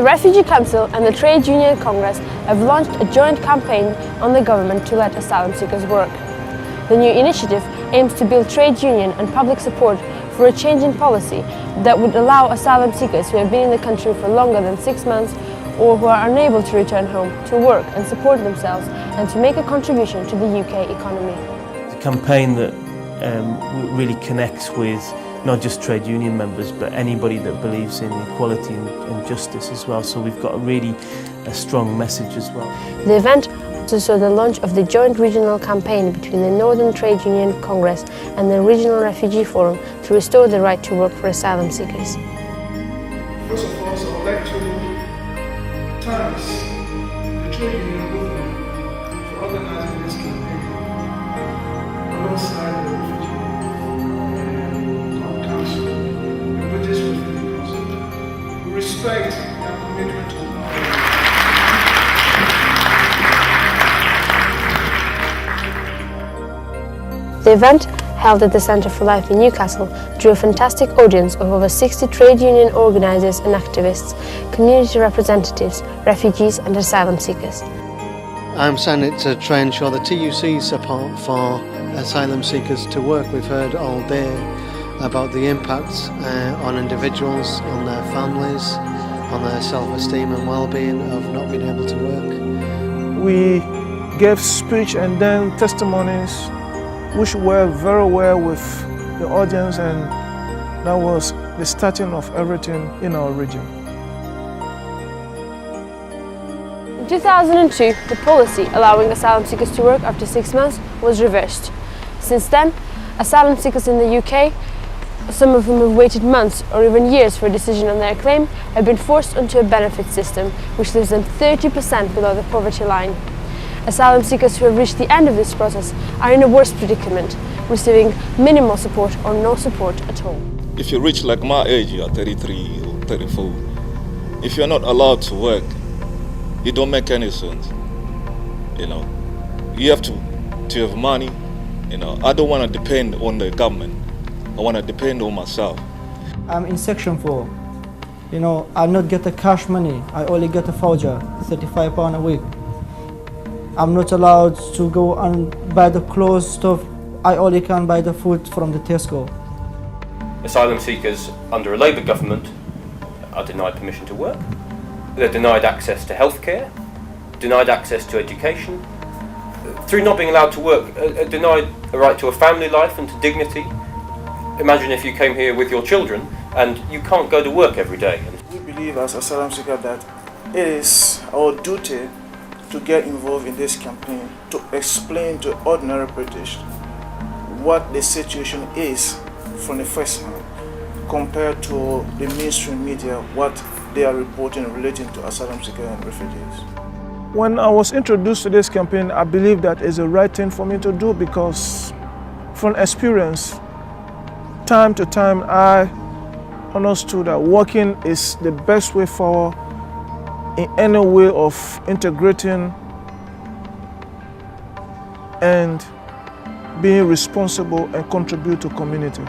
The Refugee Council and the Trade Union Congress have launched a joint campaign on the government to let asylum seekers work. The new initiative aims to build trade union and public support for a change in policy that would allow asylum seekers who have been in the country for longer than 6 months or who are unable to return home to work and support themselves and to make a contribution to the UK economy. It's a campaign that really connects with not just trade union members but anybody that believes in equality and justice as well, so we've got a strong message as well. The event also saw the launch of the joint regional campaign between the Northern Trade Union Congress and the Regional Refugee Forum to restore the right to work for asylum seekers. First of all, I would like to thank the trade union movement for organizing this campaign alongside the Refugee Council, the British Refugee Council. We respect their commitment to The event, held at the Centre for Life in Newcastle, drew a fantastic audience of over 60 trade union organisers and activists, community representatives, refugees and asylum seekers. I'm saying it to try and ensure the TUC's support for asylum seekers to work. We've heard all day about the impacts on individuals, on their families, on their self-esteem and well-being of not being able to work. We gave speech and then testimonies which worked very well with the audience, and that was the starting of everything in our region. In 2002, the policy allowing asylum seekers to work after 6 months was reversed. Since then, asylum seekers in the UK, some of whom have waited months or even years for a decision on their claim, have been forced onto a benefit system which leaves them 30% below the poverty line. Asylum seekers who have reached the end of this process are in a worse predicament, receiving minimal support or no support at all. If you reach like my age, you are 33 or 34, if you're not allowed to work, it don't make any sense. You know, you have to have money. You know, I don't want to depend on the government. I want to depend on myself. I'm in section 4. You know, I not get the cash money. I only get a voucher, £35 a week. I'm not allowed to go and buy the clothes stuff. I only can buy the food from the Tesco. Asylum seekers under a Labour government are denied permission to work. They're denied access to healthcare, denied access to education. Through not being allowed to work, are denied a right to a family life and to dignity. Imagine if you came here with your children and you can't go to work every day. We believe as asylum seekers that it is our duty to get involved in this campaign to explain to ordinary British what the situation is from the first hand compared to the mainstream media, what they are reporting relating to asylum seekers and refugees. When I was introduced to this campaign, I believe that is the right thing for me to do because from experience, time to time, I understood that working is the best way forward in any way of integrating and being responsible and contribute to community.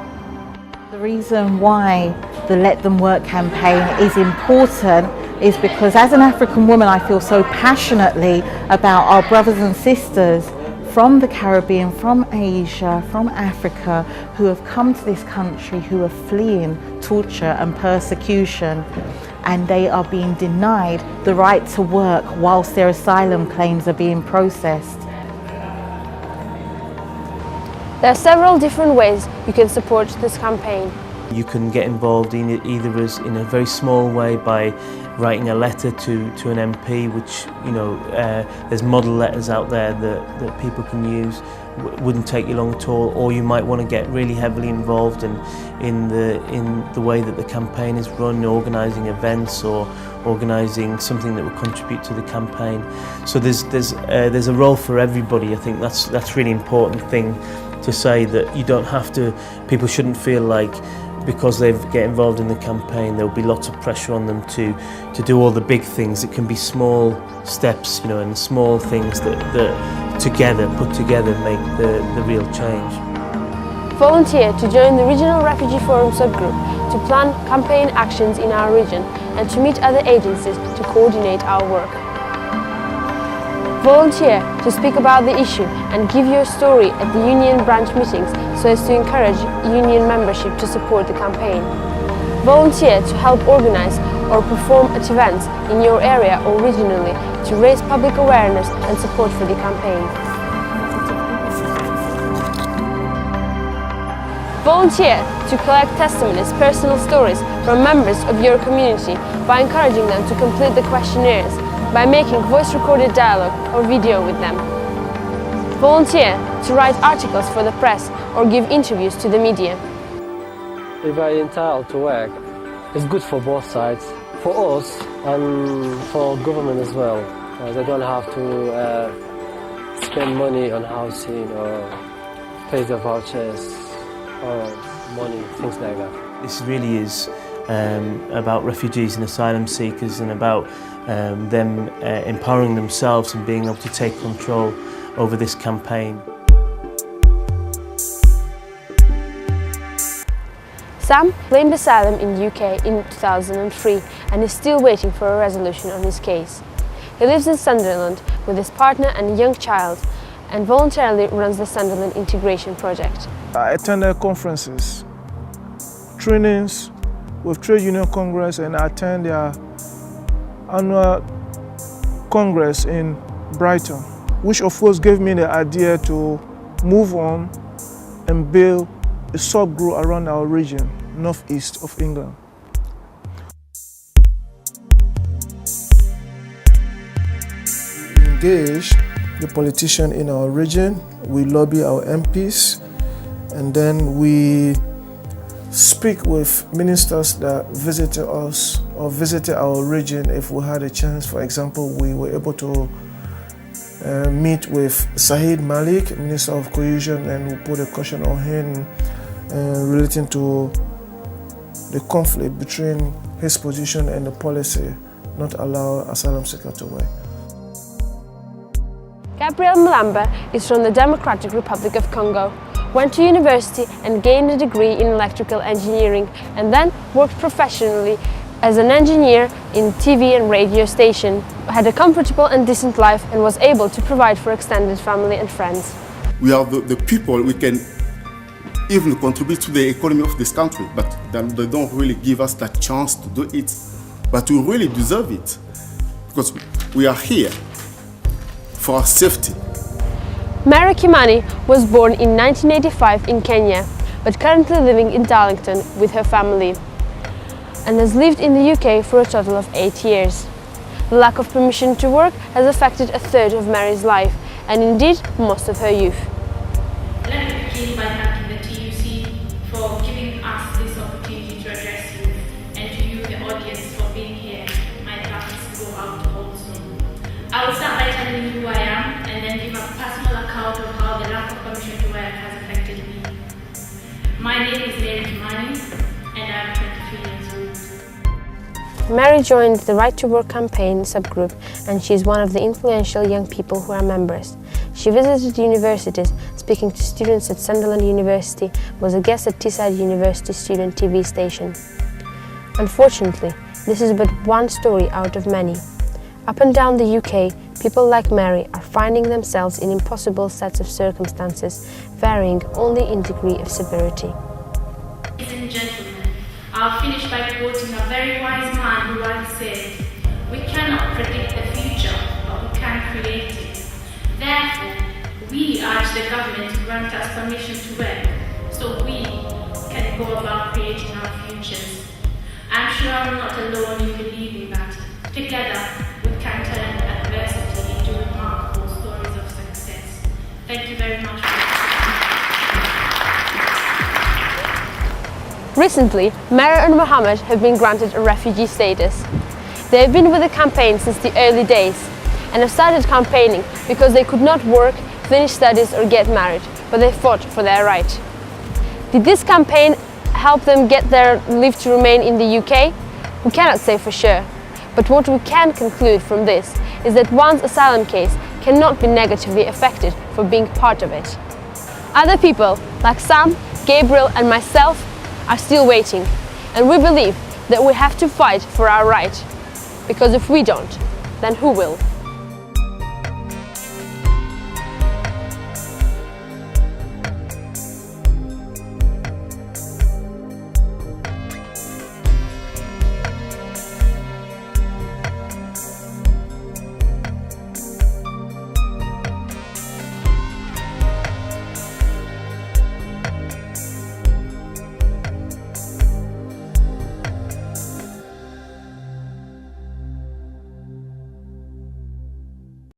The reason why the Let Them Work campaign is important is because as an African woman I feel so passionately about our brothers and sisters from the Caribbean, from Asia, from Africa who have come to this country, who are fleeing torture and persecution, and they are being denied the right to work whilst their asylum claims are being processed. There are several different ways you can support this campaign. You can get involved in it either as in a very small way by writing a letter to an MP, which, you know, there's model letters out there that people can use. Wouldn't take you long at all, or you might want to get really heavily involved in the way that the campaign is run, organising events or organising something that would contribute to the campaign. So there's a role for everybody. I think that's really important thing to say, that you don't have to. People shouldn't feel like because they get involved in the campaign there'll be lots of pressure on them to do all the big things. It can be small steps, you know, and small things that put together make the real change. Volunteer to join the Regional Refugee Forum subgroup to plan campaign actions in our region and to meet other agencies to coordinate our work. Volunteer to speak about the issue and give your story at the union branch meetings so as to encourage union membership to support the campaign. Volunteer to help organize or perform at events in your area or regionally to raise public awareness and support for the campaign. Volunteer to collect testimonies, personal stories from members of your community by encouraging them to complete the questionnaires, by making voice-recorded dialogue or video with them. Volunteer to write articles for the press or give interviews to the media. If I'm entitled to work, it's good for both sides, for us and for government as well. They don't have to spend money on housing or pay the vouchers or money, things like that. This really is about refugees and asylum seekers and about them empowering themselves and being able to take control over this campaign. Sam claimed asylum in the UK in 2003 and is still waiting for a resolution on his case. He lives in Sunderland with his partner and a young child and voluntarily runs the Sunderland Integration Project. I attended conferences, trainings with Trade Union Congress, and I attend their annual Congress in Brighton, which of course gave me the idea to move on and build a subgroup around our region, northeast of England. We engage the politicians in our region, we lobby our MPs, and then we speak with ministers that visited us or visited our region if we had a chance. For example, we were able to meet with Saeed Malik, Minister of Cohesion, and we put a caution on him relating to the conflict between his position and the policy not allow asylum seekers to work. Gabriel Mulamba is from the Democratic Republic of Congo, went to university and gained a degree in electrical engineering and then worked professionally as an engineer in TV and radio station, had a comfortable and decent life and was able to provide for extended family and friends. We are the people, we can even contribute to the economy of this country, but they don't really give us that chance to do it. But we really deserve it because we are here for our safety. Mary Kimani was born in 1985 in Kenya, but currently living in Darlington with her family, and has lived in the UK for a total of 8 years. The lack of permission to work has affected a third of Mary's life, and indeed most of her youth. Let me begin by thanking the TUC for giving us this opportunity to address you, and to you, the audience, for being here. My thanks go out to all the students. I will start by telling you who I am, and then give a personal account of how the lack of permission to work has affected me. My name is Mary Kimani, and I am 23 years old. Mary joined the Right to Work campaign subgroup, and she is one of the influential young people who are members. She visited universities, speaking to students at Sunderland University, was a guest at Teesside University student TV station. Unfortunately, this is but one story out of many. Up and down the UK, people like Mary are finding themselves in impossible sets of circumstances, varying only in degree of severity. Ladies and gentlemen, I'll finish by quoting a very wise man who once said, "We cannot predict the future, but we can create it." Therefore, we urge the government to grant us permission to work, so we can go about creating our futures. I'm sure I'm not alone in believing that. Together, we can turn adversity into remarkable stories of success. Thank you very much for listening. Recently, Mary and Mohammed have been granted a refugee status. They have been with the campaign since the early days and have started campaigning because they could not work, finish studies or get married, but they fought for their right. Did this campaign help them get their leave to remain in the UK? We cannot say for sure, but what we can conclude from this is that one's asylum case cannot be negatively affected for being part of it. Other people, like Sam, Gabriel and myself, are still waiting, and we believe that we have to fight for our right, because if we don't, then who will?